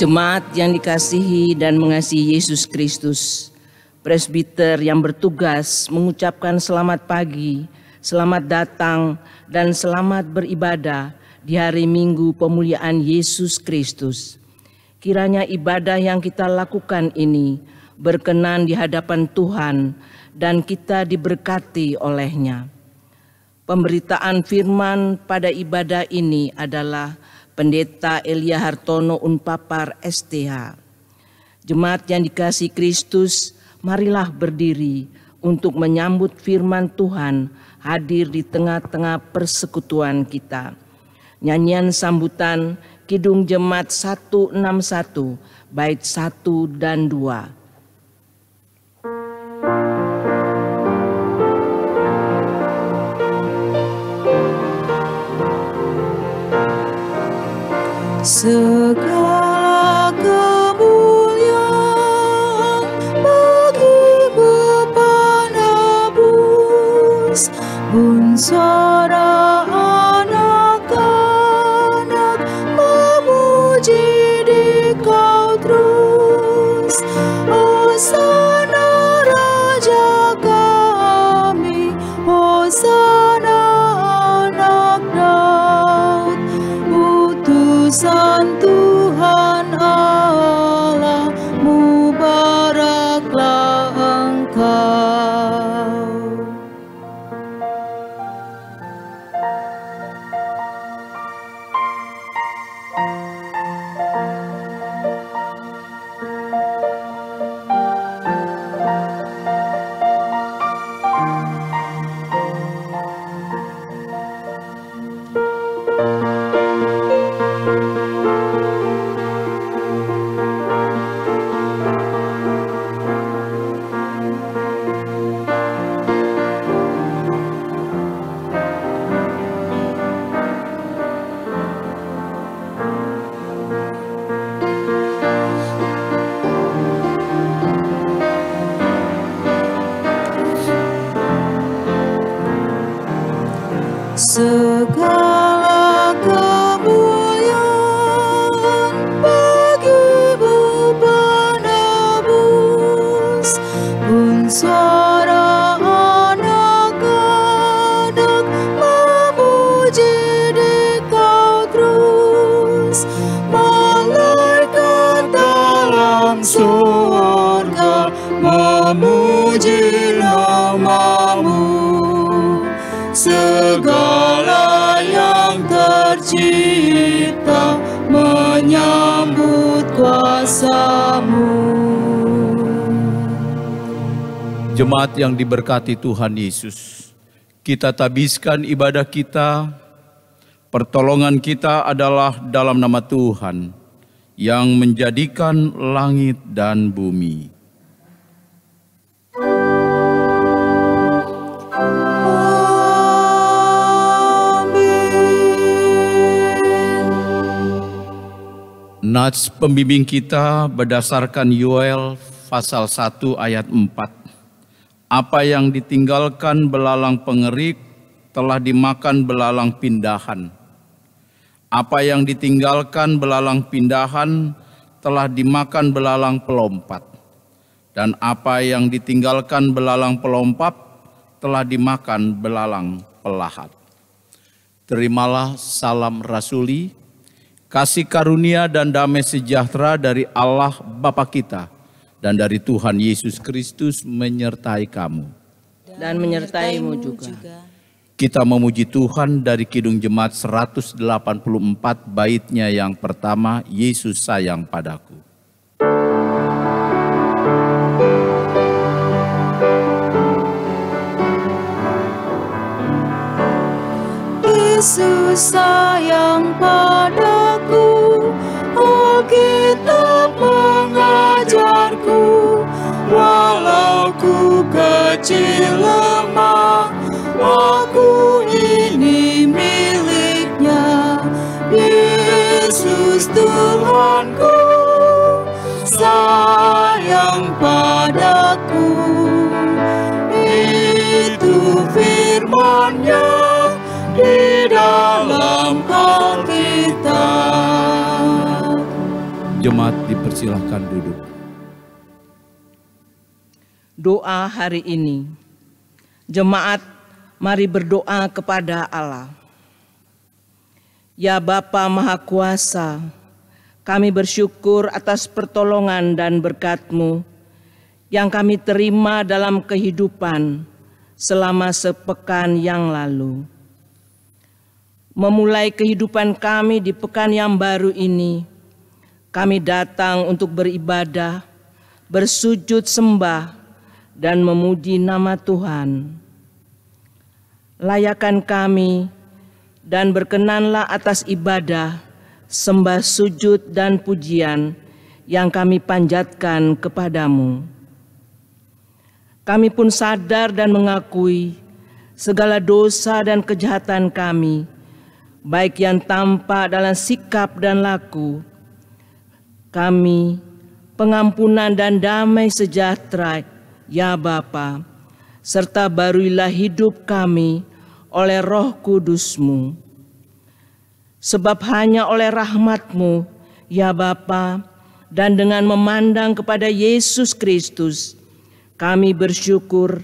Jemaat yang dikasihi dan mengasihi Yesus Kristus, presbiter yang bertugas mengucapkan selamat pagi, selamat datang, dan selamat beribadah di hari Minggu pemuliaan Yesus Kristus. Kiranya ibadah yang kita lakukan ini berkenan di hadapan Tuhan dan kita diberkati olehnya. Pemberitaan firman pada ibadah ini adalah Pendeta Elia Hartono Unpapar STH. Jemaat yang dikasihi Kristus, marilah berdiri untuk menyambut firman Tuhan hadir di tengah-tengah persekutuan kita. Nyanyian sambutan Kidung Jemaat 161, bait 1 dan 2. Segala kemuliaan bagi Bapa Nebus, bunsara anak-anak memuji Dikau terus. Hosana Raja kami, Hosana anak Daud, utusan Tuhan Allah, mubaraklah Engkau. Segala kemuliaan bagi Bapa Nebus, bunsara anak-anak memuji Dikau terus. Malaikat dalam surga memuji nama-Mu. Segala yang tercipta menyambut kuasa-Mu. Jemaat yang diberkati Tuhan Yesus, kita tabiskan ibadah kita, pertolongan kita adalah dalam nama Tuhan yang menjadikan langit dan bumi. Nats pembimbing kita berdasarkan Yoel pasal 1 ayat 4. Apa yang ditinggalkan belalang pengerik telah dimakan belalang pindahan. Apa yang ditinggalkan belalang pindahan telah dimakan belalang pelompat. Dan apa yang ditinggalkan belalang pelompat telah dimakan belalang pelahat. Terimalah salam rasuli, kasih karunia dan damai sejahtera dari Allah Bapa kita dan dari Tuhan Yesus Kristus menyertai kamu. Dan menyertaimu juga. Kita memuji Tuhan dari Kidung Jemaat 184 baitnya yang pertama, Yesus sayang padaku. Yesus sayang padaku, Alkitab mengajarku, walau ku kecil lemah, aku ini miliknya. Yesus Tuhanku sayang padaku, itu firman-Nya di dalam Alkitab. Jemaat dipersilahkan duduk. Doa hari ini. Jemaat, mari berdoa kepada Allah. Ya Bapa Maha Kuasa, kami bersyukur atas pertolongan dan berkat-Mu yang kami terima dalam kehidupan selama sepekan yang lalu. Memulai kehidupan kami di pekan yang baru ini, kami datang untuk beribadah, bersujud sembah, dan memuji nama Tuhan. Layakan kami dan berkenanlah atas ibadah, sembah sujud dan pujian yang kami panjatkan kepadamu. Kami pun sadar dan mengakui segala dosa dan kejahatan kami, baik yang tampak dalam sikap dan laku. Kami, pengampunan dan damai sejahtera, ya Bapa, serta baruilah hidup kami oleh Roh Kudus-Mu. Sebab hanya oleh rahmat-Mu, ya Bapa, dan dengan memandang kepada Yesus Kristus, kami bersyukur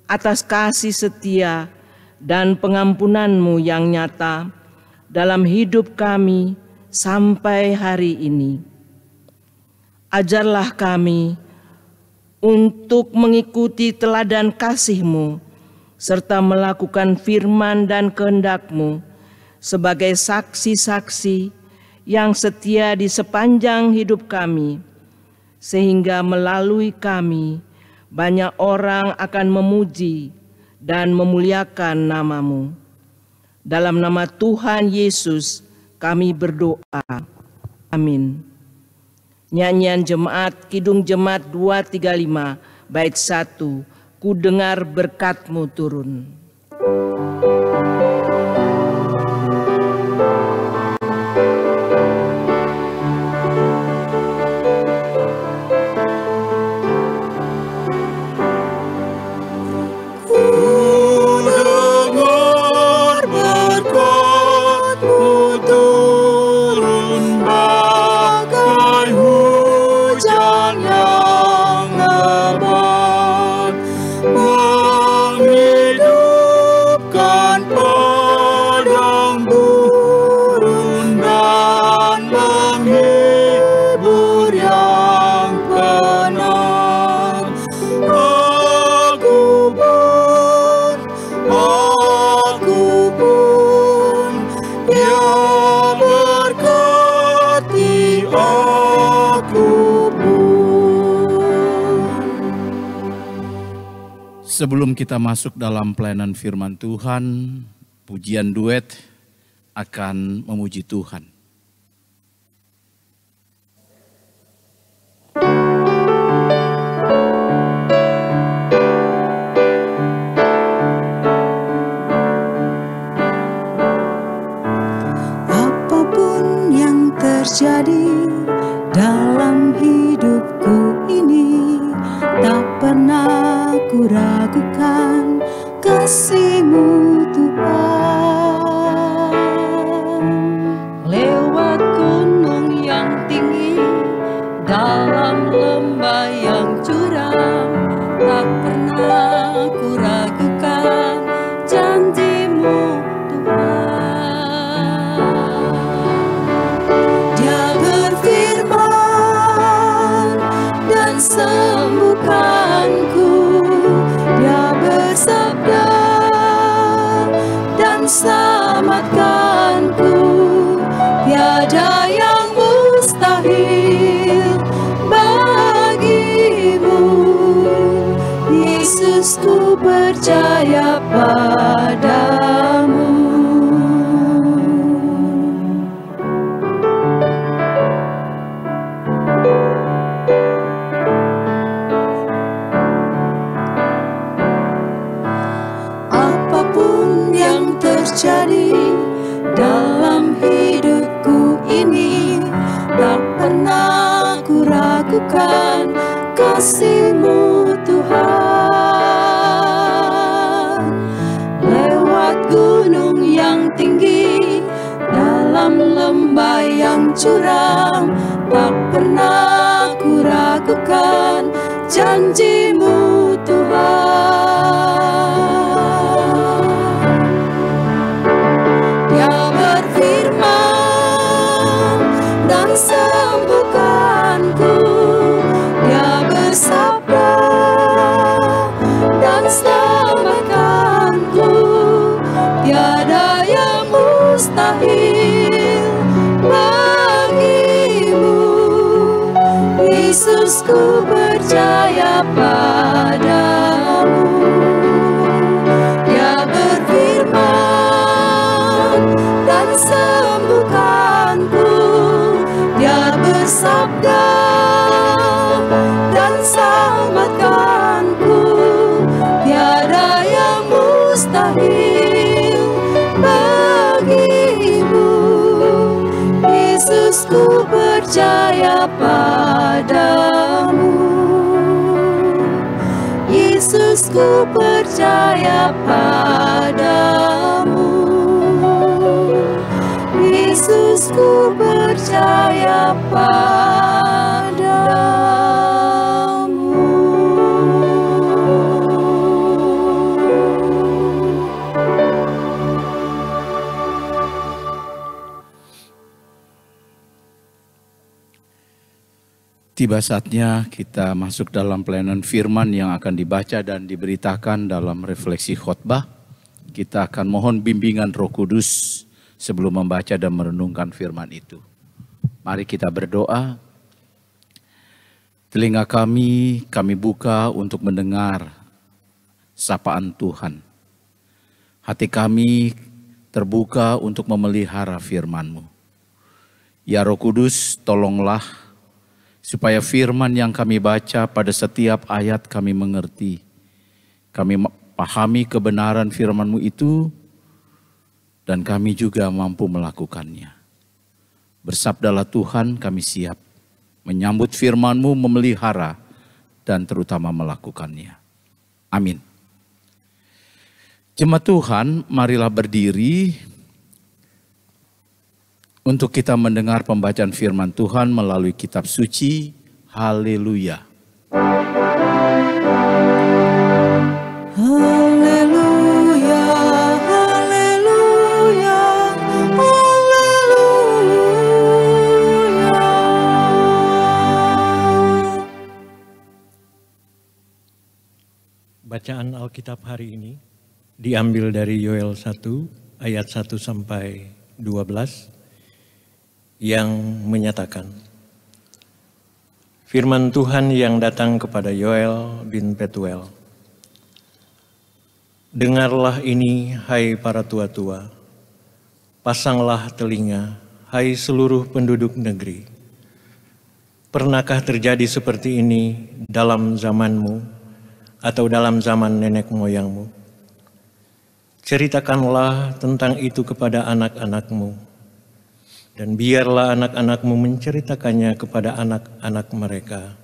atas kasih setia dan pengampunan-Mu yang nyata dalam hidup kami sampai hari ini. Ajarlah kami untuk mengikuti teladan kasih-Mu, serta melakukan firman dan kehendak-Mu sebagai saksi-saksi yang setia di sepanjang hidup kami, sehingga melalui kami banyak orang akan memuji dan memuliakan nama-Mu. Dalam nama Tuhan Yesus kami berdoa. Amin. Nyanyian Jemaat, Kidung Jemaat 235, bait 1. Ku dengar berkat-Mu turun. Sebelum kita masuk dalam pelayanan firman Tuhan, pujian duet akan memuji Tuhan. Apapun yang terjadi dalam hidupku ini, tak pernah ku ragukan kasih-Mu Tuhan. Lewat gunung yang tinggi, dalam lembah yang curam, tak pernah ku ragukan janji-Mu Tuhan. Dia berfirman dan sembuhkanku, Dia bersabda dan selamatkanku. Tiada yang mustahil bagi-Mu, Yesus, ku percaya padamu. Apapun yang terjadi dalam hidupku ini, tak pernah ku ragukan kasih-Mu Tuhan. Lewat gunung yang tinggi, dalam lembah yang curam, tak pernah ku ragukan janji-Mu Tuhan. Dia berfirman dan sembuhkanku, Dia bersabda dan selamatkanku. Tiada yang mustahil bagimu, Yesus, ku percaya padamu. Dia berfirman dan sembuhkanku, Dia bersabda dan selamatkanku. Tiada yang mustahil bagimu, Yesus, ku percaya padamu. Yesus, ku percaya padamu. Yesus, ku percaya padamu. Tiba saatnya kita masuk dalam pelayanan firman yang akan dibaca dan diberitakan dalam refleksi khotbah. Kita akan mohon bimbingan Roh Kudus sebelum membaca dan merenungkan firman itu. Mari kita berdoa. Telinga kami buka untuk mendengar sapaan Tuhan. Hati kami terbuka untuk memelihara firman-Mu. Ya Roh Kudus, tolonglah supaya firman yang kami baca pada setiap ayat kami mengerti. Kami pahami kebenaran firman-Mu itu dan kami juga mampu melakukannya. Bersabdalah Tuhan, kami siap menyambut firman-Mu, memelihara dan terutama melakukannya. Amin. Jemaat Tuhan, marilah berdiri untuk kita mendengar pembacaan firman Tuhan melalui kitab suci. Haleluya. Haleluya, haleluya, haleluya. Bacaan Alkitab hari ini diambil dari Yoel 1 ayat 1 sampai 12 yang menyatakan, firman Tuhan yang datang kepada Yoel bin Petuel. Dengarlah ini, hai para tua-tua, pasanglah telinga, hai seluruh penduduk negeri. Pernahkah terjadi seperti ini dalam zamanmu atau dalam zaman nenek moyangmu? Ceritakanlah tentang itu kepada anak-anakmu, dan biarlah anak-anakmu menceritakannya kepada anak-anak mereka,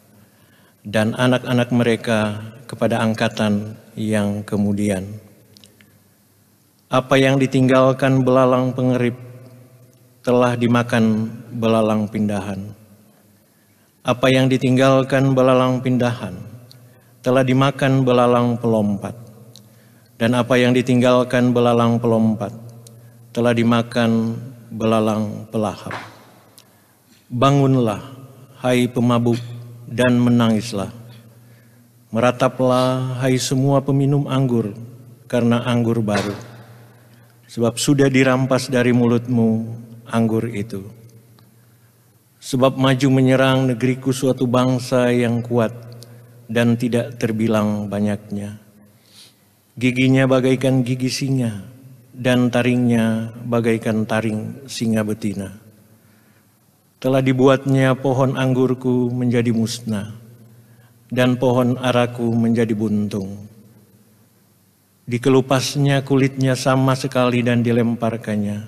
dan anak-anak mereka kepada angkatan yang kemudian. Apa yang ditinggalkan belalang pengerip telah dimakan belalang pindahan. Apa yang ditinggalkan belalang pindahan telah dimakan belalang pelompat. Dan apa yang ditinggalkan belalang pelompat telah dimakan belalang pelahap. Bangunlah, hai pemabuk, dan menangislah. Merataplah, hai semua peminum anggur, karena anggur baru. Sebab sudah dirampas dari mulutmu anggur itu. Sebab maju menyerang negeriku suatu bangsa yang kuat dan tidak terbilang banyaknya. Giginya bagaikan gigi singa, dan taringnya bagaikan taring singa betina. Telah dibuatnya pohon anggurku menjadi musnah, dan pohon araku menjadi buntung. Dikelupasnya kulitnya sama sekali dan dilemparkannya,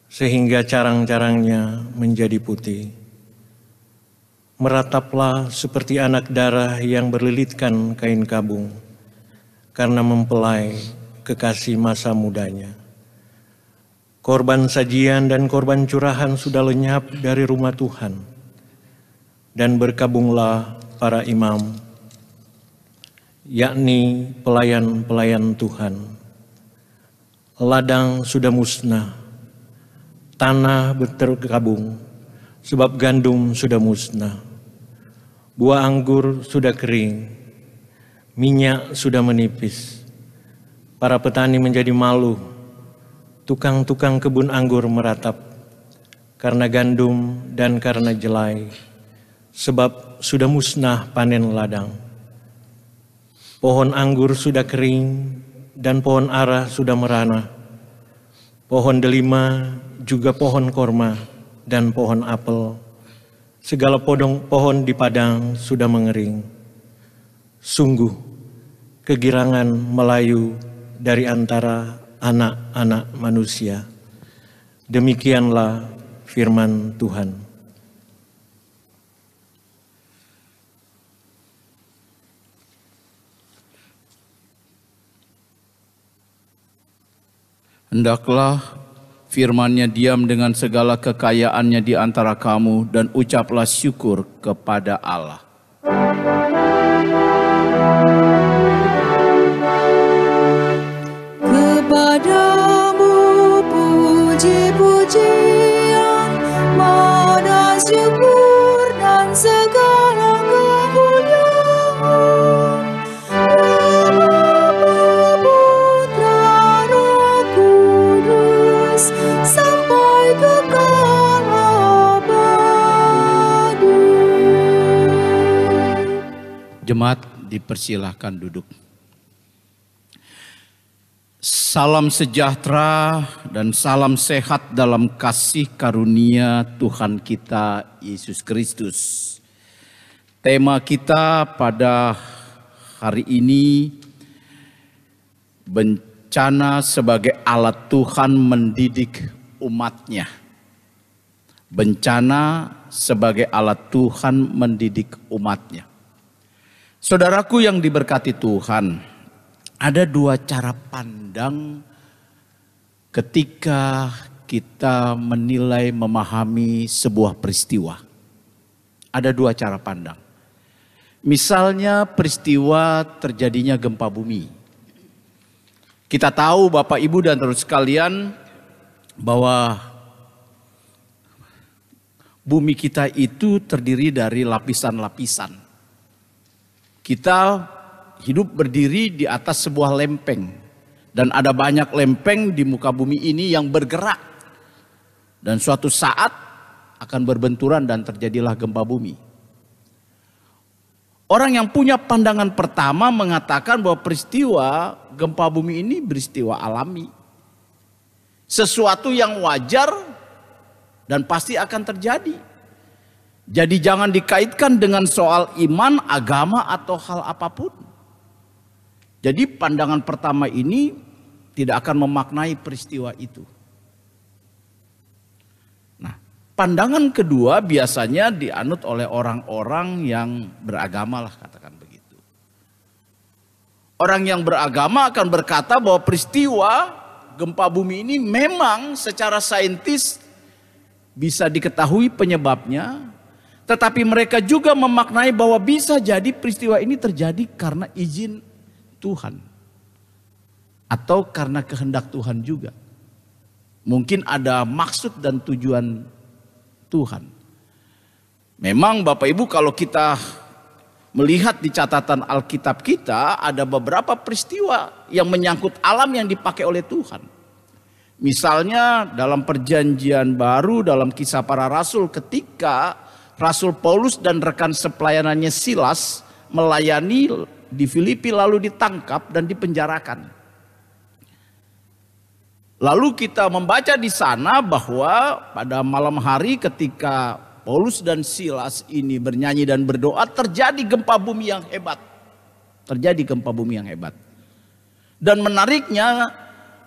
sehingga carang-carangnya menjadi putih. Merataplah seperti anak darah yang berlilitkan kain kabung, karena mempelai kekasih masa mudanya. Korban sajian dan korban curahan sudah lenyap dari rumah Tuhan, dan berkabunglah para imam, yakni pelayan-pelayan Tuhan. Ladang sudah musnah, tanah berterkabung, sebab gandum sudah musnah. Buah anggur sudah kering, minyak sudah menipis. Para petani menjadi malu, tukang-tukang kebun anggur meratap karena gandum dan karena jelai, sebab sudah musnah panen ladang. Pohon anggur sudah kering dan pohon ara sudah merana. Pohon delima juga pohon korma dan pohon apel. Segala pohon di padang sudah mengering. Sungguh kegirangan melayu dari antara anak-anak manusia. Demikianlah firman Tuhan. Hendaklah firman-Nya diam dengan segala kekayaannya di antara kamu dan ucaplah syukur kepada Allah. Kepadamu puji-pujian, pada syukur dan segala kemuliaan. Bapa, Putra, Roh Kudus, sampai kekal abadi. Jemaat dipersilahkan duduk. Salam sejahtera dan salam sehat dalam kasih karunia Tuhan kita Yesus Kristus. Tema kita pada hari ini, bencana sebagai alat Tuhan mendidik umatnya. Bencana sebagai alat Tuhan mendidik umatnya. Saudaraku yang diberkati Tuhan, ada dua cara pandang ketika kita menilai, memahami sebuah peristiwa. Ada dua cara pandang. Misalnya peristiwa terjadinya gempa bumi. Kita tahu Bapak Ibu dan saudara sekalian bahwa bumi kita itu terdiri dari lapisan-lapisan. Kita hidup berdiri di atas sebuah lempeng. Dan ada banyak lempeng di muka bumi ini yang bergerak. Dan suatu saat akan berbenturan dan terjadilah gempa bumi. Orang yang punya pandangan pertama mengatakan bahwa peristiwa gempa bumi ini peristiwa alami. Sesuatu yang wajar dan pasti akan terjadi. Jadi jangan dikaitkan dengan soal iman, agama atau hal apapun. Jadi pandangan pertama ini tidak akan memaknai peristiwa itu. Nah, pandangan kedua biasanya dianut oleh orang-orang yang beragama lah, katakan begitu. Orang yang beragama akan berkata bahwa peristiwa gempa bumi ini memang secara saintis bisa diketahui penyebabnya. Tetapi mereka juga memaknai bahwa bisa jadi peristiwa ini terjadi karena izin Tuhan. Atau karena kehendak Tuhan juga. Mungkin ada maksud dan tujuan Tuhan. Memang Bapak Ibu kalau kita melihat di catatan Alkitab kita, ada beberapa peristiwa yang menyangkut alam yang dipakai oleh Tuhan. Misalnya dalam perjanjian baru, dalam Kisah Para Rasul, ketika Rasul Paulus dan rekan sepelayanannya Silas melayani di Filipi lalu ditangkap dan dipenjarakan. Lalu kita membaca di sana bahwa pada malam hari ketika Paulus dan Silas ini bernyanyi dan berdoa, terjadi gempa bumi yang hebat. Terjadi gempa bumi yang hebat. Dan menariknya,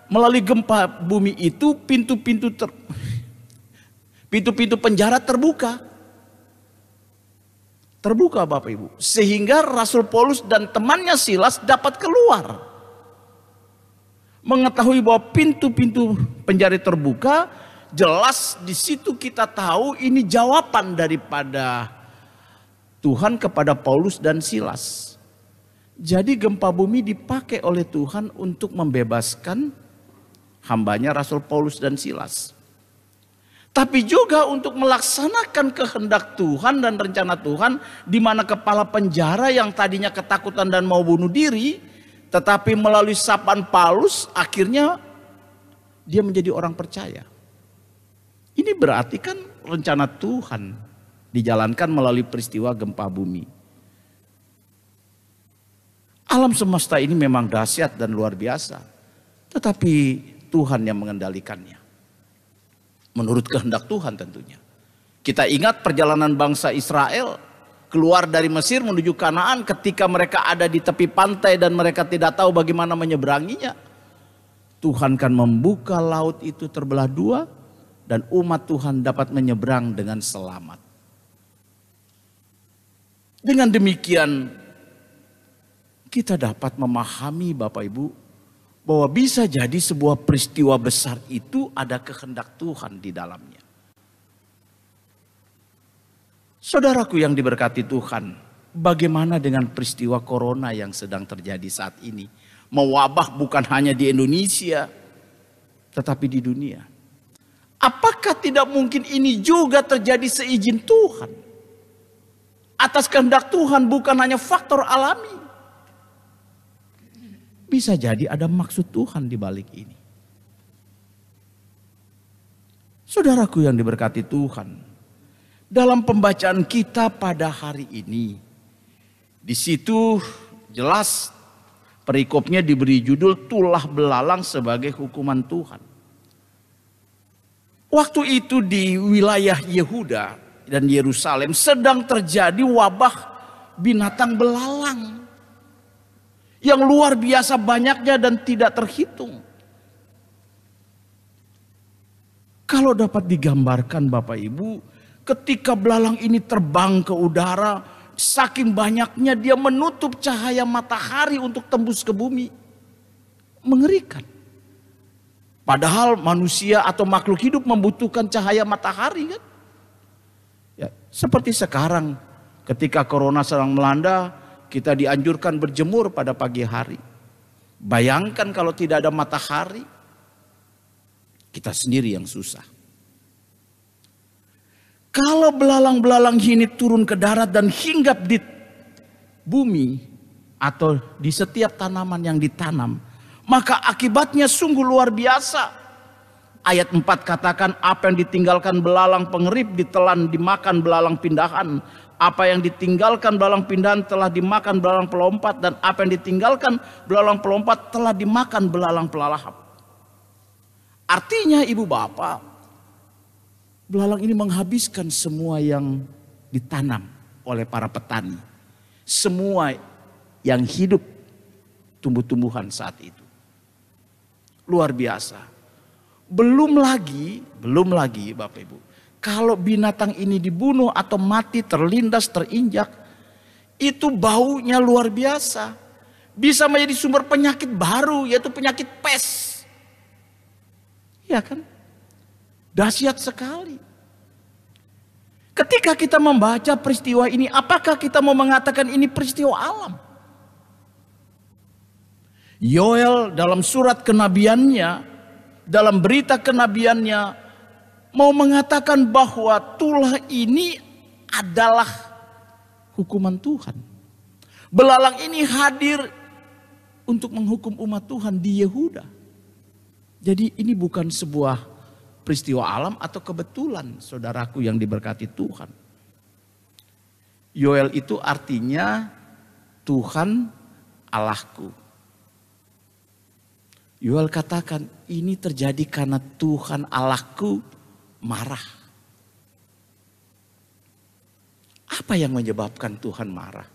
melalui gempa bumi itu pintu-pintu penjara terbuka. Terbuka Bapak Ibu. Sehingga Rasul Paulus dan temannya Silas dapat keluar. Mengetahui bahwa pintu-pintu penjara terbuka, jelas di situ kita tahu ini jawaban daripada Tuhan kepada Paulus dan Silas. Jadi gempa bumi dipakai oleh Tuhan untuk membebaskan hambanya Rasul Paulus dan Silas. Tapi juga untuk melaksanakan kehendak Tuhan dan rencana Tuhan, di mana kepala penjara yang tadinya ketakutan dan mau bunuh diri, tetapi melalui sapaan Paulus akhirnya dia menjadi orang percaya. Ini berarti kan rencana Tuhan dijalankan melalui peristiwa gempa bumi. Alam semesta ini memang dahsyat dan luar biasa, tetapi Tuhan yang mengendalikannya. Menurut kehendak Tuhan tentunya. Kita ingat perjalanan bangsa Israel keluar dari Mesir menuju Kanaan ketika mereka ada di tepi pantai dan mereka tidak tahu bagaimana menyeberanginya. Tuhan kan membuka laut itu terbelah dua dan umat Tuhan dapat menyeberang dengan selamat. Dengan demikian kita dapat memahami Bapak Ibu bahwa bisa jadi sebuah peristiwa besar itu ada kehendak Tuhan di dalamnya. Saudaraku yang diberkati Tuhan, bagaimana dengan peristiwa corona yang sedang terjadi saat ini? Mewabah bukan hanya di Indonesia, tetapi di dunia. Apakah tidak mungkin ini juga terjadi seizin Tuhan? Atas kehendak Tuhan, bukan hanya faktor alami. Bisa jadi ada maksud Tuhan di balik ini. Saudaraku yang diberkati Tuhan, dalam pembacaan kita pada hari ini, di situ jelas perikopnya diberi judul tulah belalang sebagai hukuman Tuhan. Waktu itu di wilayah Yehuda dan Yerusalem sedang terjadi wabah binatang belalang yang luar biasa banyaknya dan tidak terhitung. Kalau dapat digambarkan Bapak Ibu, ketika belalang ini terbang ke udara, saking banyaknya dia menutup cahaya matahari untuk tembus ke bumi. Mengerikan. Padahal manusia atau makhluk hidup membutuhkan cahaya matahari kan. Ya, seperti sekarang ketika corona sedang melanda, kita dianjurkan berjemur pada pagi hari. Bayangkan kalau tidak ada matahari, kita sendiri yang susah. Kalau belalang-belalang ini turun ke darat dan hinggap di bumi atau di setiap tanaman yang ditanam, maka akibatnya sungguh luar biasa. Ayat 4 katakan, apa yang ditinggalkan belalang pengerip ditelan dimakan belalang pindahan. Apa yang ditinggalkan belalang pindahan telah dimakan belalang pelompat. Dan apa yang ditinggalkan belalang pelompat telah dimakan belalang pelalahap. Artinya ibu bapak, belalang ini menghabiskan semua yang ditanam oleh para petani. Semua yang hidup tumbuh-tumbuhan saat itu. Luar biasa. Belum lagi Bapak Ibu, kalau binatang ini dibunuh atau mati, terlindas, terinjak, itu baunya luar biasa. Bisa menjadi sumber penyakit baru, yaitu penyakit pes. Ya kan? Dahsyat sekali. Ketika kita membaca peristiwa ini, apakah kita mau mengatakan ini peristiwa alam? Yoel dalam surat kenabiannya, dalam berita kenabiannya mau mengatakan bahwa tulah ini adalah hukuman Tuhan. Belalang ini hadir untuk menghukum umat Tuhan di Yehuda. Jadi ini bukan sebuah peristiwa alam atau kebetulan, saudaraku yang diberkati Tuhan. Yoel itu artinya Tuhan Allahku. Yoel katakan ini terjadi karena Tuhan Allahku marah. Apa yang menyebabkan Tuhan marah?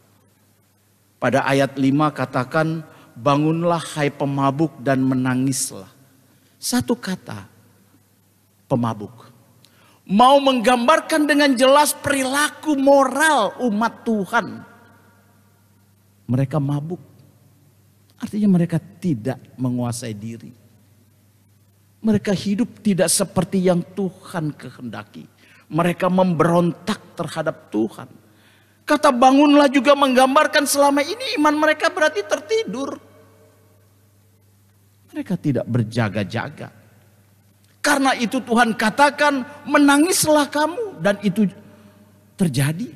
Pada ayat 5 katakan, bangunlah hai pemabuk dan menangislah. Satu kata, pemabuk. Mau menggambarkan dengan jelas perilaku moral umat Tuhan. Mereka mabuk. Artinya mereka tidak menguasai diri. Mereka hidup tidak seperti yang Tuhan kehendaki. Mereka memberontak terhadap Tuhan. Kata bangunlah juga menggambarkan selama ini iman mereka berarti tertidur. Mereka tidak berjaga-jaga. Karena itu Tuhan katakan menangislah kamu, dan itu terjadi.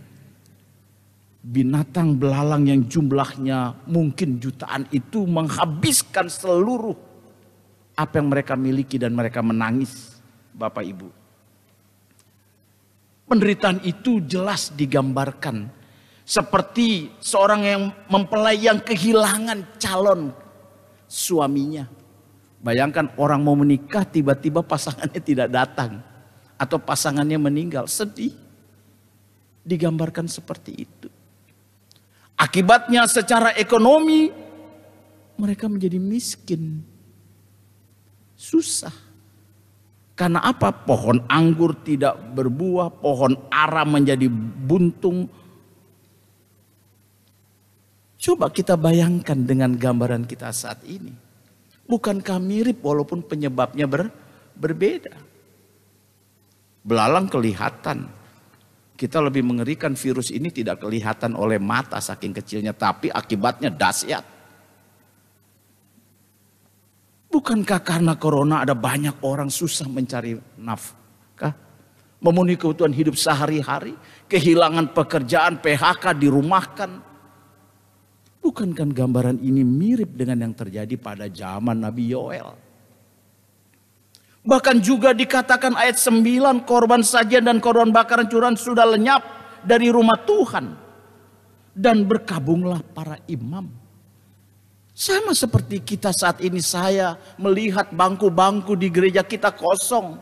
Binatang belalang yang jumlahnya mungkin jutaan itu menghabiskan seluruh apa yang mereka miliki dan mereka menangis, Bapak Ibu. Penderitaan itu jelas digambarkan seperti seorang yang mempelai yang kehilangan calon suaminya. Bayangkan orang mau menikah tiba-tiba pasangannya tidak datang atau pasangannya meninggal, sedih. Digambarkan seperti itu. Akibatnya secara ekonomi mereka menjadi miskin. Susah. Karena apa? Pohon anggur tidak berbuah, pohon ara menjadi buntung. Coba kita bayangkan dengan gambaran kita saat ini. Bukankah mirip walaupun penyebabnya berbeda? Belalang kelihatan. Kita lebih mengerikan, virus ini tidak kelihatan oleh mata saking kecilnya, tapi akibatnya dahsyat. Bukankah karena corona ada banyak orang susah mencari nafkah, memenuhi kebutuhan hidup sehari-hari, kehilangan pekerjaan, PHK, dirumahkan? Bukankah gambaran ini mirip dengan yang terjadi pada zaman Nabi Yoel? Bahkan juga dikatakan ayat 9, korban sajian dan korban bakaran curahan sudah lenyap dari rumah Tuhan. Dan berkabunglah para imam. Sama seperti kita saat ini, saya melihat bangku-bangku di gereja kita kosong.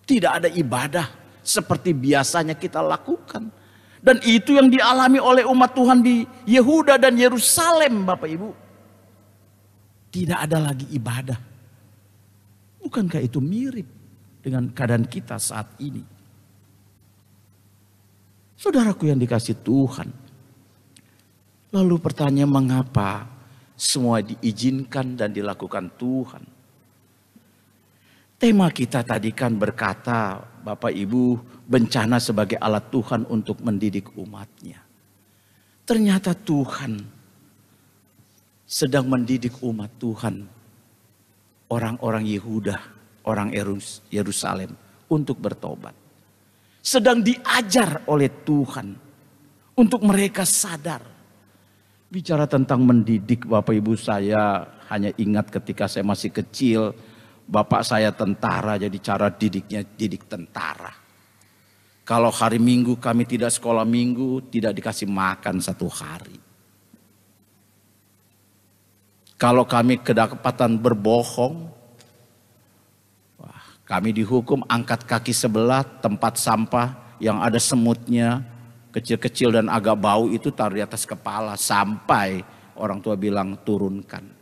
Tidak ada ibadah seperti biasanya kita lakukan. Dan itu yang dialami oleh umat Tuhan di Yehuda dan Yerusalem, Bapak Ibu. Tidak ada lagi ibadah. Bukankah itu mirip dengan keadaan kita saat ini? Saudaraku yang dikasih Tuhan. Lalu pertanyaan, mengapa semua diizinkan dan dilakukan Tuhan? Tema kita tadi kan berkata, Bapak Ibu, bencana sebagai alat Tuhan untuk mendidik umatnya. Ternyata Tuhan sedang mendidik umat Tuhan, orang-orang Yehuda, orang Yerusalem, untuk bertobat. Sedang diajar oleh Tuhan untuk mereka sadar. Bicara tentang mendidik, Bapak Ibu, saya hanya ingat ketika saya masih kecil, bapak saya tentara, jadi cara didiknya didik tentara. Kalau hari Minggu kami tidak sekolah Minggu, tidak dikasih makan 1 hari. Kalau kami kedapatan berbohong, kami dihukum angkat kaki sebelah, tempat sampah yang ada semutnya, kecil-kecil dan agak bau itu taruh di atas kepala sampai orang tua bilang turunkan.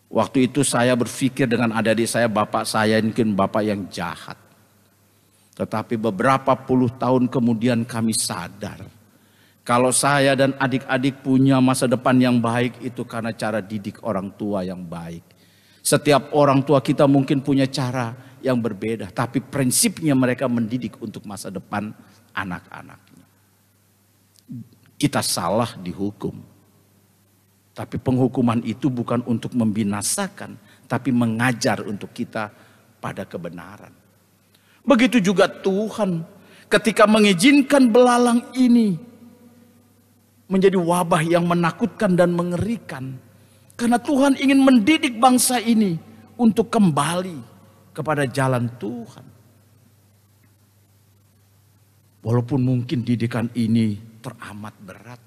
Waktu itu saya berpikir dengan adik-adik saya, bapak saya mungkin bapak yang jahat. Tetapi beberapa puluh tahun kemudian kami sadar, kalau saya dan adik-adik punya masa depan yang baik itu karena cara didik orang tua yang baik. Setiap orang tua kita mungkin punya cara yang berbeda, tapi prinsipnya mereka mendidik untuk masa depan anak-anaknya. Kita salah dihukum. Tapi penghukuman itu bukan untuk membinasakan, tapi mengajar untuk kita pada kebenaran. Begitu juga Tuhan ketika mengizinkan belalang ini menjadi wabah yang menakutkan dan mengerikan. Karena Tuhan ingin mendidik bangsa ini untuk kembali kepada jalan Tuhan. Walaupun mungkin didikan ini teramat berat,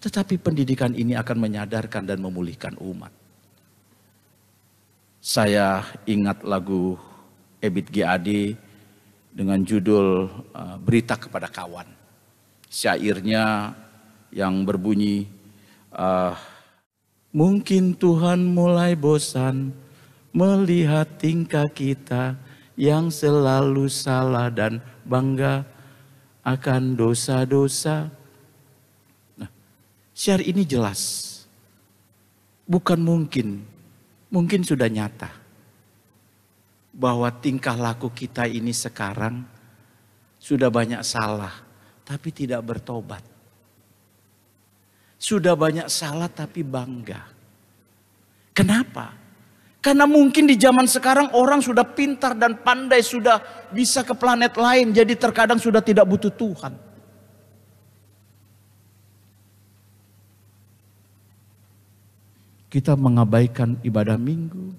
tetapi pendidikan ini akan menyadarkan dan memulihkan umat. Saya ingat lagu Ebit G.Ade dengan judul Berita Kepada Kawan. Syairnya yang berbunyi, mungkin Tuhan mulai bosan melihat tingkah kita yang selalu salah dan bangga akan dosa-dosa. Syair ini jelas, bukan mungkin sudah nyata. Bahwa tingkah laku kita ini sekarang sudah banyak salah tapi tidak bertobat. Sudah banyak salah tapi bangga. Kenapa? Karena mungkin di zaman sekarang orang sudah pintar dan pandai, sudah bisa ke planet lain, jadi terkadang sudah tidak butuh Tuhan. Kita mengabaikan ibadah minggu,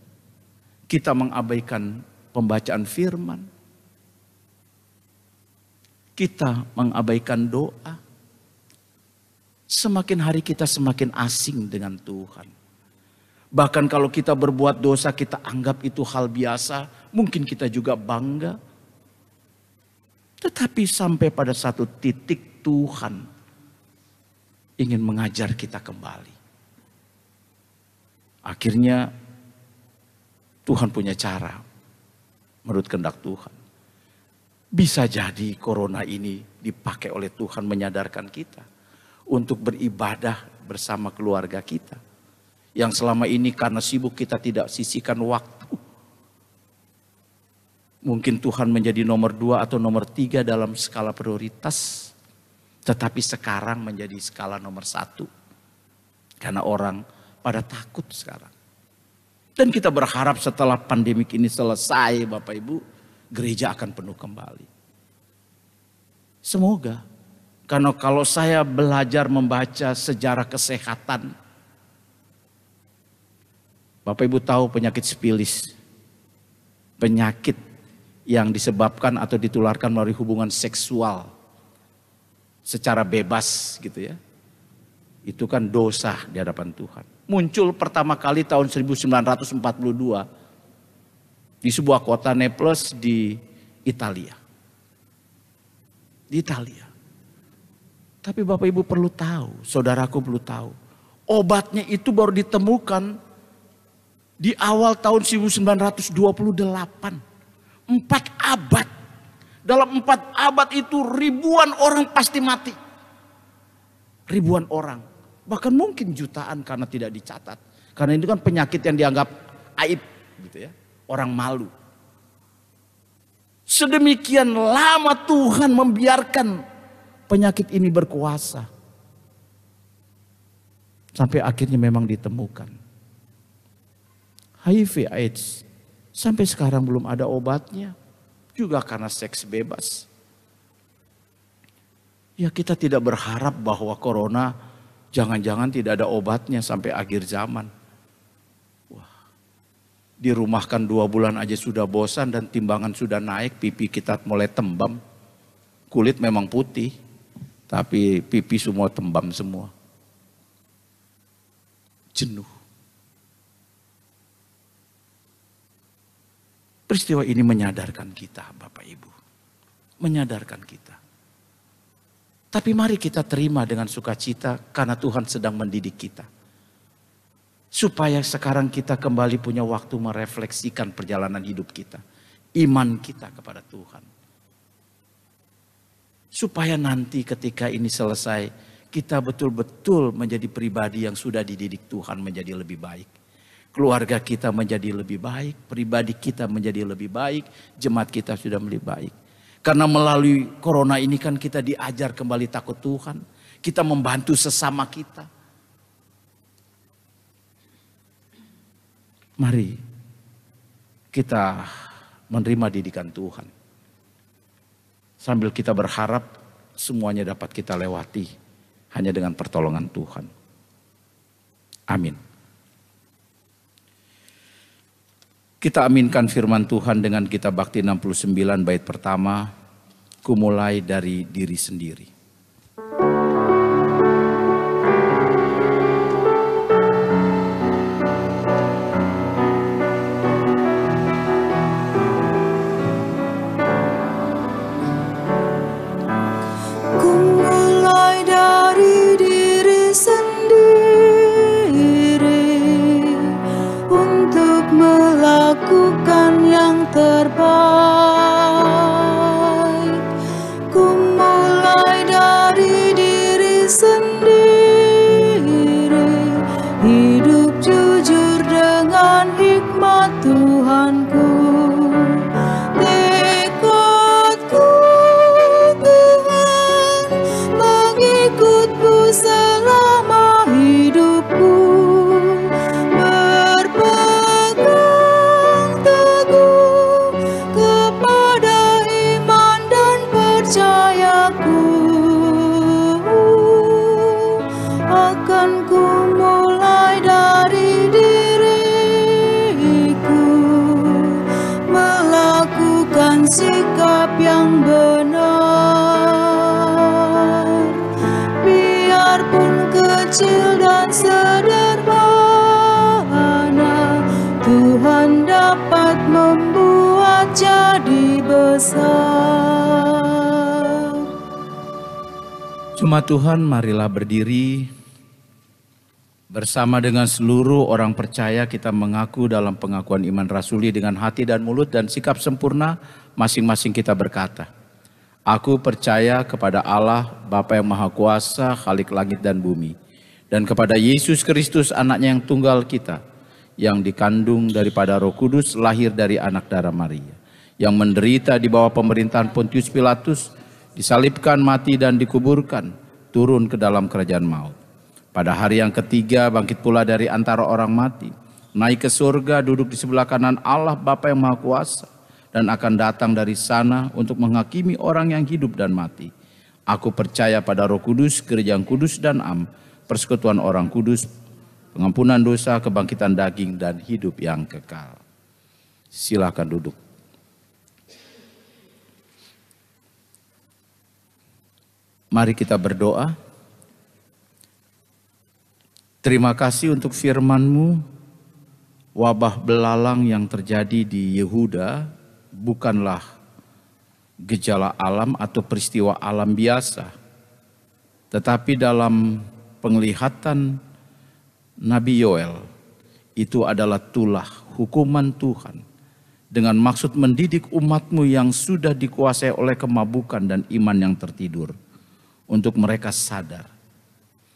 kita mengabaikan pembacaan firman, kita mengabaikan doa. Semakin hari kita semakin asing dengan Tuhan. Bahkan kalau kita berbuat dosa kita anggap itu hal biasa, mungkin kita juga bangga. Tetapi sampai pada satu titik Tuhan ingin mengajar kita kembali. Akhirnya Tuhan punya cara menurut kehendak Tuhan. Bisa jadi corona ini dipakai oleh Tuhan menyadarkan kita untuk beribadah bersama keluarga kita. Yang selama ini karena sibuk kita tidak sisihkan waktu. Mungkin Tuhan menjadi nomor 2 atau nomor 3 dalam skala prioritas. Tetapi sekarang menjadi skala nomor 1. Karena orang pada takut sekarang. Dan kita berharap setelah pandemik ini selesai Bapak Ibu, gereja akan penuh kembali. Semoga. Karena kalau saya belajar membaca sejarah kesehatan, Bapak Ibu tahu penyakit sifilis, penyakit yang disebabkan atau ditularkan melalui hubungan seksual secara bebas gitu ya. Itu kan dosa di hadapan Tuhan. Muncul pertama kali tahun 1942 di sebuah kota Naples di Italia. Di Italia. Tapi Bapak Ibu perlu tahu, saudaraku perlu tahu, obatnya itu baru ditemukan di awal tahun 1928. 4 abad. Dalam 4 abad itu ribuan orang pasti mati. Ribuan orang. Bahkan mungkin jutaan karena tidak dicatat. Karena itu kan penyakit yang dianggap aib gitu ya. Orang malu. Sedemikian lama Tuhan membiarkan penyakit ini berkuasa. Sampai akhirnya memang ditemukan. HIV AIDS sampai sekarang belum ada obatnya. Juga karena seks bebas. Ya kita tidak berharap bahwa corona jangan-jangan tidak ada obatnya sampai akhir zaman. Wah, dirumahkan 2 bulan aja sudah bosan dan timbangan sudah naik, pipi kita mulai tembam. Kulit memang putih, tapi pipi semua tembam semua. Jenuh. Peristiwa ini menyadarkan kita Bapak Ibu. Menyadarkan kita. Tapi mari kita terima dengan sukacita karena Tuhan sedang mendidik kita. Supaya sekarang kita kembali punya waktu merefleksikan perjalanan hidup kita. Iman kita kepada Tuhan. Supaya nanti ketika ini selesai, kita betul-betul menjadi pribadi yang sudah dididik Tuhan menjadi lebih baik. Keluarga kita menjadi lebih baik, pribadi kita menjadi lebih baik, jemaat kita sudah lebih baik. Karena melalui corona ini kan kita diajar kembali takut Tuhan. Kita membantu sesama kita. Mari kita menerima didikan Tuhan. Sambil kita berharap semuanya dapat kita lewati hanya dengan pertolongan Tuhan. Amin. Kita aminkan firman Tuhan dengan kitab Bakti 69 bait pertama, ku mulai dari diri sendiri. Ku mulai dari diri sendiri untuk melakukan yang terbaik. Ku mulai dari dasarku, akan ku mulai dari diriku, melakukan sikap yang benar, biarpun kecil dan sederhana, Tuhan dapat membuat jadi besar. Jemaat Tuhan, marilah berdiri. Bersama dengan seluruh orang percaya kita mengaku dalam pengakuan iman rasuli dengan hati dan mulut dan sikap sempurna masing-masing kita berkata, aku percaya kepada Allah Bapa yang Maha Kuasa, Khalik langit dan bumi, dan kepada Yesus Kristus anaknya yang tunggal kita, yang dikandung daripada Roh Kudus, lahir dari anak darah Maria, yang menderita di bawah pemerintahan Pontius Pilatus, disalibkan, mati dan dikuburkan, turun ke dalam kerajaan maut. Pada hari yang ketiga bangkit pula dari antara orang mati, naik ke surga, duduk di sebelah kanan Allah Bapa yang Maha Kuasa, dan akan datang dari sana untuk menghakimi orang yang hidup dan mati. Aku percaya pada Roh Kudus, gereja yang kudus dan am, persekutuan orang kudus, pengampunan dosa, kebangkitan daging, dan hidup yang kekal. Silakan duduk. Mari kita berdoa. Terima kasih untuk firman-Mu. Wabah belalang yang terjadi di Yehuda bukanlah gejala alam atau peristiwa alam biasa. Tetapi dalam penglihatan Nabi Yoel, itu adalah tulah hukuman Tuhan dengan maksud mendidik umat-Mu yang sudah dikuasai oleh kemabukan dan iman yang tertidur, untuk mereka sadar.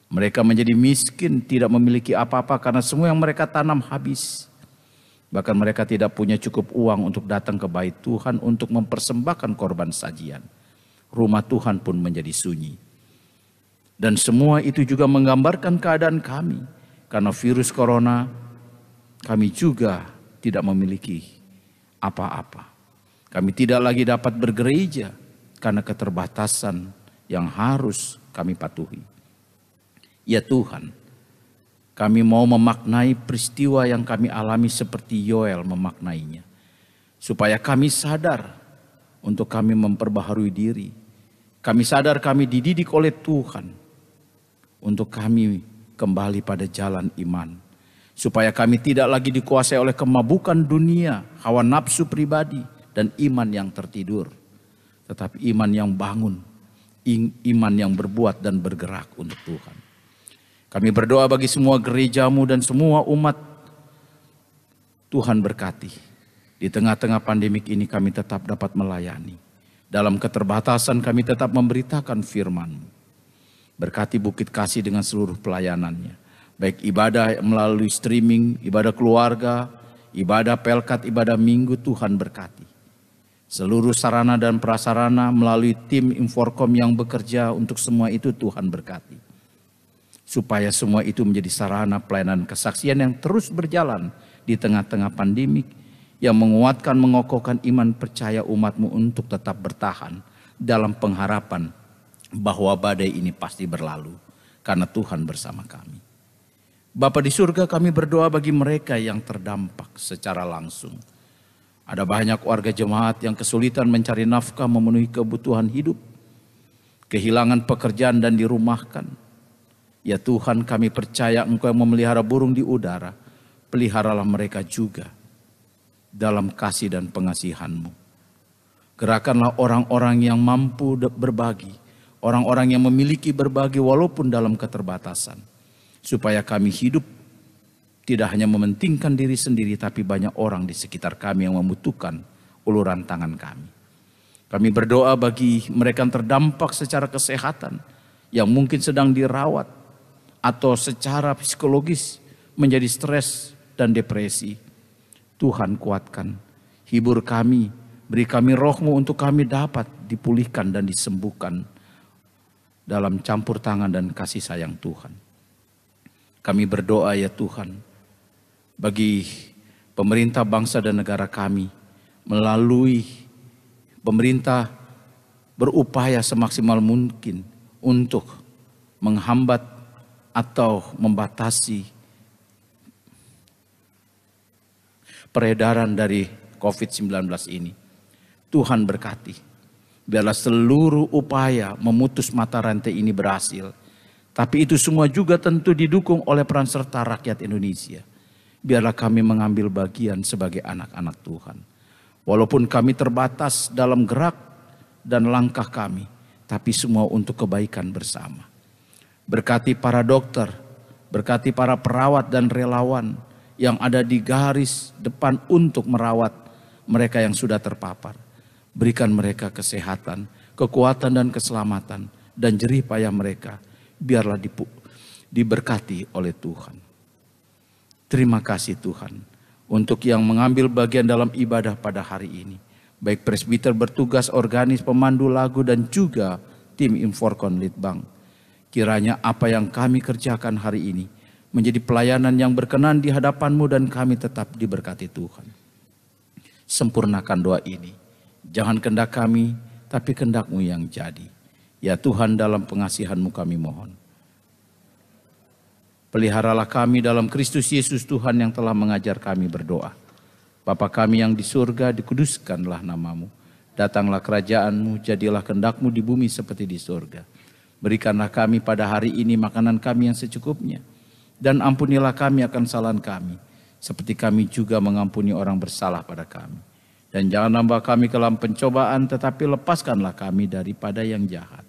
Mereka menjadi miskin, tidak memiliki apa-apa karena semua yang mereka tanam habis. Bahkan mereka tidak punya cukup uang untuk datang ke bait Tuhan untuk mempersembahkan korban sajian. Rumah Tuhan pun menjadi sunyi. Dan semua itu juga menggambarkan keadaan kami. Karena virus corona, kami juga tidak memiliki apa-apa. Kami tidak lagi dapat bergereja karena keterbatasan yang harus kami patuhi. Ya Tuhan, kami mau memaknai peristiwa yang kami alami seperti Yoel memaknainya. Supaya kami sadar untuk kami memperbaharui diri. Kami sadar kami dididik oleh Tuhan untuk kami kembali pada jalan iman. Supaya kami tidak lagi dikuasai oleh kemabukan dunia, hawa nafsu pribadi, dan iman yang tertidur. Tetapi iman yang bangun, iman yang berbuat dan bergerak untuk Tuhan. Kami berdoa bagi semua gereja-Mu dan semua umat. Tuhan berkati. Di tengah-tengah pandemik ini kami tetap dapat melayani. Dalam keterbatasan kami tetap memberitakan firman-Mu. Berkati Bukit Kasih dengan seluruh pelayanannya. Baik ibadah melalui streaming, ibadah keluarga, ibadah pelkat, ibadah minggu, Tuhan berkati. Seluruh sarana dan prasarana melalui tim Inforkom yang bekerja untuk semua itu Tuhan berkati. Supaya semua itu menjadi sarana pelayanan kesaksian yang terus berjalan di tengah-tengah pandemik, yang menguatkan, mengokohkan iman percaya umat-Mu untuk tetap bertahan dalam pengharapan bahwa badai ini pasti berlalu karena Tuhan bersama kami. Bapa di surga, kami berdoa bagi mereka yang terdampak secara langsung. Ada banyak warga jemaat yang kesulitan mencari nafkah memenuhi kebutuhan hidup, kehilangan pekerjaan dan dirumahkan. Ya Tuhan, kami percaya Engkau yang memelihara burung di udara, peliharalah mereka juga dalam kasih dan pengasihan-Mu. Gerakanlah orang-orang yang mampu berbagi, orang-orang yang memiliki berbagi walaupun dalam keterbatasan. Supaya kami hidup tidak hanya mementingkan diri sendiri, tapi banyak orang di sekitar kami yang membutuhkan uluran tangan kami. Kami berdoa bagi mereka yang terdampak secara kesehatan, yang mungkin sedang dirawat, atau secara psikologis menjadi stres dan depresi. Tuhan kuatkan, hibur kami, beri kami roh-Mu untuk kami dapat dipulihkan dan disembuhkan dalam campur tangan dan kasih sayang Tuhan. Kami berdoa ya Tuhan, bagi pemerintah bangsa dan negara kami, melalui pemerintah berupaya semaksimal mungkin untuk menghambat atau membatasi peredaran dari COVID-19 ini. Tuhan berkati. Biarlah seluruh upaya memutus mata rantai ini berhasil. Tapi itu semua juga tentu didukung oleh peran serta rakyat Indonesia. Biarlah kami mengambil bagian sebagai anak-anak Tuhan. Walaupun kami terbatas dalam gerak dan langkah kami, tapi semua untuk kebaikan bersama. Berkati para dokter, berkati para perawat dan relawan yang ada di garis depan untuk merawat mereka yang sudah terpapar. Berikan mereka kesehatan, kekuatan dan keselamatan, dan jerih payah mereka biarlah diberkati oleh Tuhan. Terima kasih Tuhan untuk yang mengambil bagian dalam ibadah pada hari ini. Baik presbiter bertugas, organis, pemandu lagu, dan juga tim Inforkon Litbang. Kiranya apa yang kami kerjakan hari ini menjadi pelayanan yang berkenan di hadapan-Mu dan kami tetap diberkati Tuhan. Sempurnakan doa ini. Jangan kehendak kami, tapi kehendak-Mu yang jadi. Ya Tuhan, dalam pengasihan-Mu kami mohon. Peliharalah kami dalam Kristus Yesus Tuhan yang telah mengajar kami berdoa. Bapa kami yang di surga, dikuduskanlah nama-Mu. Datanglah kerajaan-Mu, jadilah kehendak-Mu di bumi seperti di surga. Berikanlah kami pada hari ini makanan kami yang secukupnya. Dan ampunilah kami akan kesalahan kami, seperti kami juga mengampuni orang bersalah pada kami. Dan jangan nambah kami ke dalam pencobaan, tetapi lepaskanlah kami daripada yang jahat.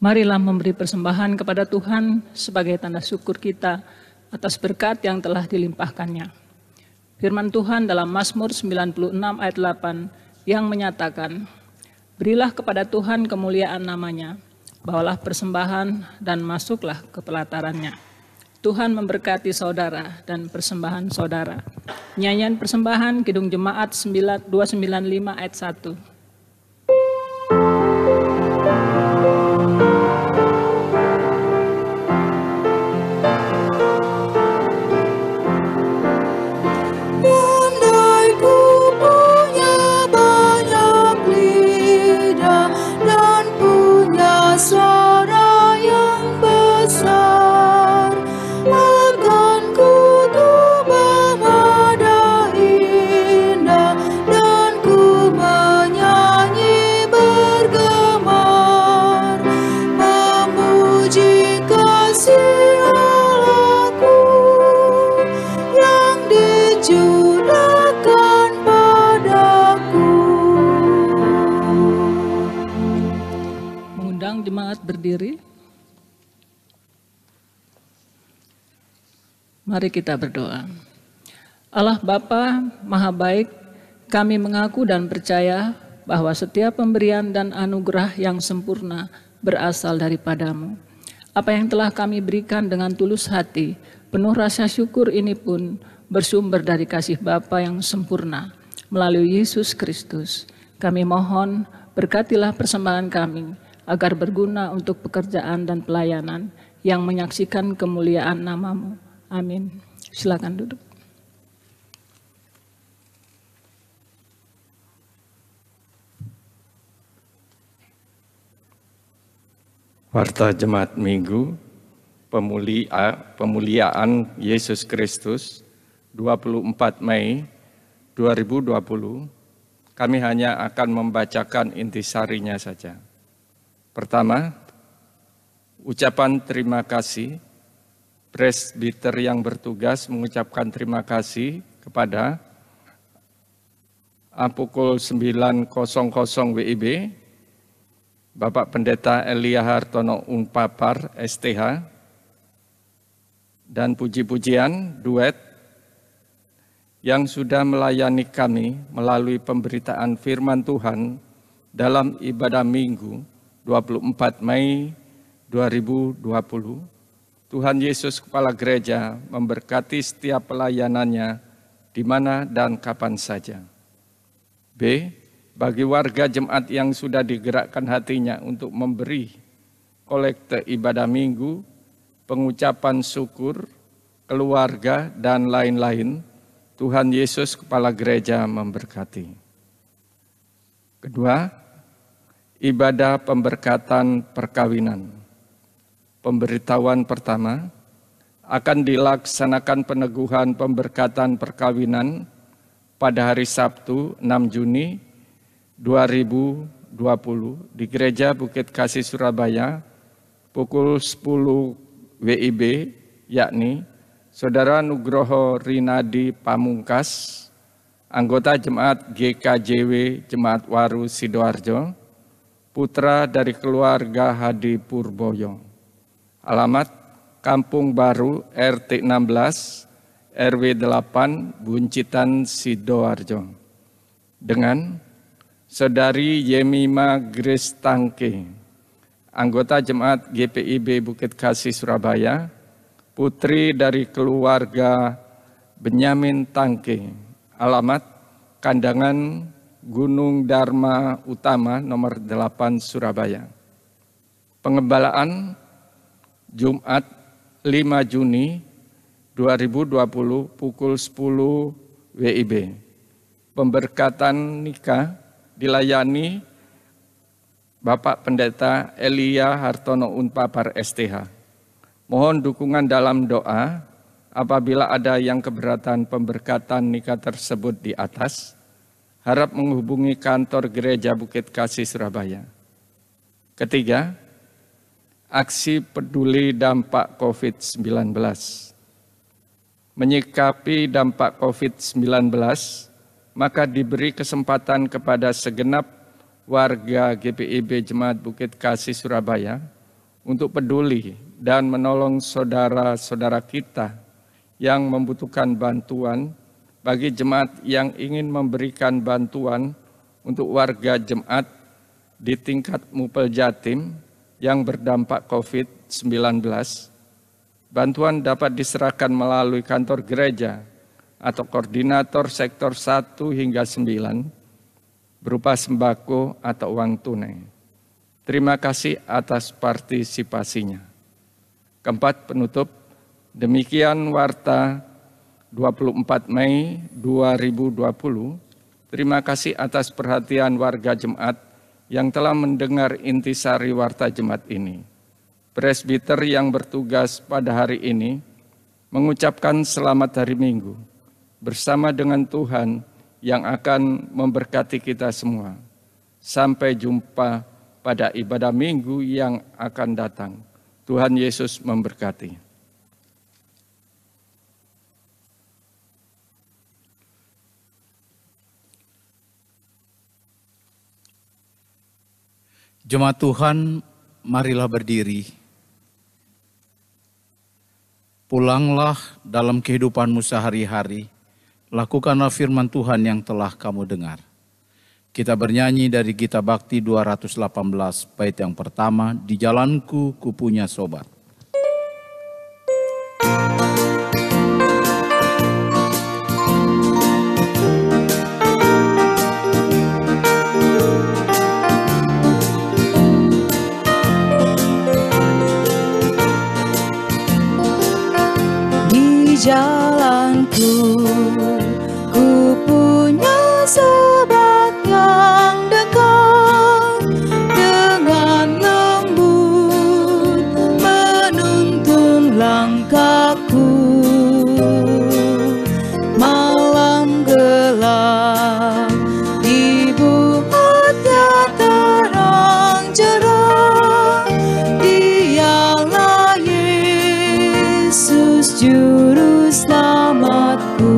Marilah memberi persembahan kepada Tuhan sebagai tanda syukur kita atas berkat yang telah dilimpahkannya. Firman Tuhan dalam Mazmur 96 ayat 8 yang menyatakan, berilah kepada Tuhan kemuliaan namanya, bawalah persembahan dan masuklah ke pelatarannya. Tuhan memberkati saudara dan persembahan saudara. Nyanyian persembahan Kidung Jemaat 295 ayat 1. Suara yang besar akan kutubuh mada indah, dan ku menyanyi bergemar, memuji kasih Allahku yang dicurahkan padaku. Jemaat berdiri. Mari kita berdoa. Allah Bapa Maha Baik, kami mengaku dan percaya bahwa setiap pemberian dan anugerah yang sempurna berasal daripada-Mu. Apa yang telah kami berikan dengan tulus hati, penuh rasa syukur ini pun bersumber dari kasih Bapa yang sempurna melalui Yesus Kristus. Kami mohon berkatilah persembahan kami, agar berguna untuk pekerjaan dan pelayanan yang menyaksikan kemuliaan nama-Mu. Amin. Silakan duduk. Warta Jemaat Minggu, pemuliaan Yesus Kristus, 24 Mei 2020, kami hanya akan membacakan intisarinya saja. Pertama, ucapan terima kasih. Presbiter yang bertugas mengucapkan terima kasih kepada pukul 9.00 WIB, Bapak Pendeta Elia Hartono Unpapar STH, dan puji-pujian duet yang sudah melayani kami melalui pemberitaan firman Tuhan dalam ibadah Minggu 24 Mei 2020. Tuhan Yesus Kepala Gereja memberkati setiap pelayanannya di mana dan kapan saja. B. Bagi warga jemaat yang sudah digerakkan hatinya untuk memberi kolekte ibadah minggu, pengucapan syukur, keluarga, dan lain-lain, Tuhan Yesus Kepala Gereja memberkati. Kedua, ibadah pemberkatan perkawinan. Pemberitahuan pertama, akan dilaksanakan peneguhan pemberkatan perkawinan pada hari Sabtu 6 Juni 2020 di Gereja Bukit Kasih Surabaya pukul 10 WIB, yakni Saudara Nugroho Rinadi Pamungkas, anggota Jemaat GKJW Jemaat Waru Sidoarjo, putra dari keluarga Hadi Purboyo. Alamat Kampung Baru RT 16 RW 8 Buncitan Sidoarjo. Dengan Saudari Yemima Grace Tangke, anggota Jemaat GPIB Bukit Kasih Surabaya, putri dari keluarga Benyamin Tangke. Alamat Kandangan Gunung Dharma Utama nomor 8 Surabaya. Pengembalaan Jumat 5 Juni 2020 pukul 10 WIB. Pemberkatan nikah dilayani Bapak Pendeta Elia Hartono Unpapar STH. Mohon dukungan dalam doa apabila ada yang keberatan pemberkatan nikah tersebut di atas. Harap menghubungi kantor Gereja Bukit Kasih Surabaya. Ketiga, aksi peduli dampak COVID-19. Menyikapi dampak COVID-19, maka diberi kesempatan kepada segenap warga GPIB Jemaat Bukit Kasih Surabaya untuk peduli dan menolong saudara-saudara kita yang membutuhkan bantuan. Bagi jemaat yang ingin memberikan bantuan untuk warga jemaat di tingkat Mupel Jatim yang berdampak COVID-19, bantuan dapat diserahkan melalui kantor gereja atau koordinator sektor 1 hingga 9 berupa sembako atau uang tunai. Terima kasih atas partisipasinya. Keempat, penutup. Demikian warta 24 Mei 2020. Terima kasih atas perhatian warga jemaat yang telah mendengar intisari warta jemaat ini. Presbiter yang bertugas pada hari ini mengucapkan selamat hari Minggu bersama dengan Tuhan yang akan memberkati kita semua. Sampai jumpa pada ibadah Minggu yang akan datang. Tuhan Yesus memberkati. Jemaat Tuhan, marilah berdiri. Pulanglah dalam kehidupanmu sehari-hari. Lakukanlah firman Tuhan yang telah kamu dengar. Kita bernyanyi dari Gita Bakti 218, bait yang pertama, Di Jalanku Kupunya Sobat. Jalanku, ku punya sobat yang dekat, dengan lembut menuntun langkahku. Malam gelap dibuatnya terang cerah, Dialah Yesus Juru Selamatku.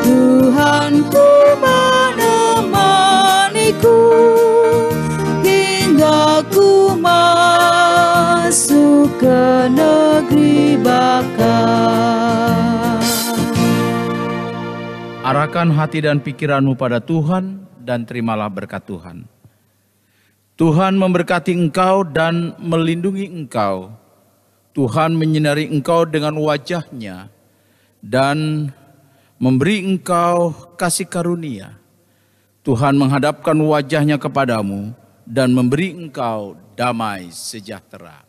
Tuhanku menemaniku hingga ku masuk ke negeri baka. Arahkan hati dan pikiranmu pada Tuhan dan terimalah berkat Tuhan. Tuhan memberkati engkau dan melindungi engkau. Tuhan menyinari engkau dengan wajah-Nya dan memberi engkau kasih karunia. Tuhan menghadapkan wajah-Nya kepadamu dan memberi engkau damai sejahtera.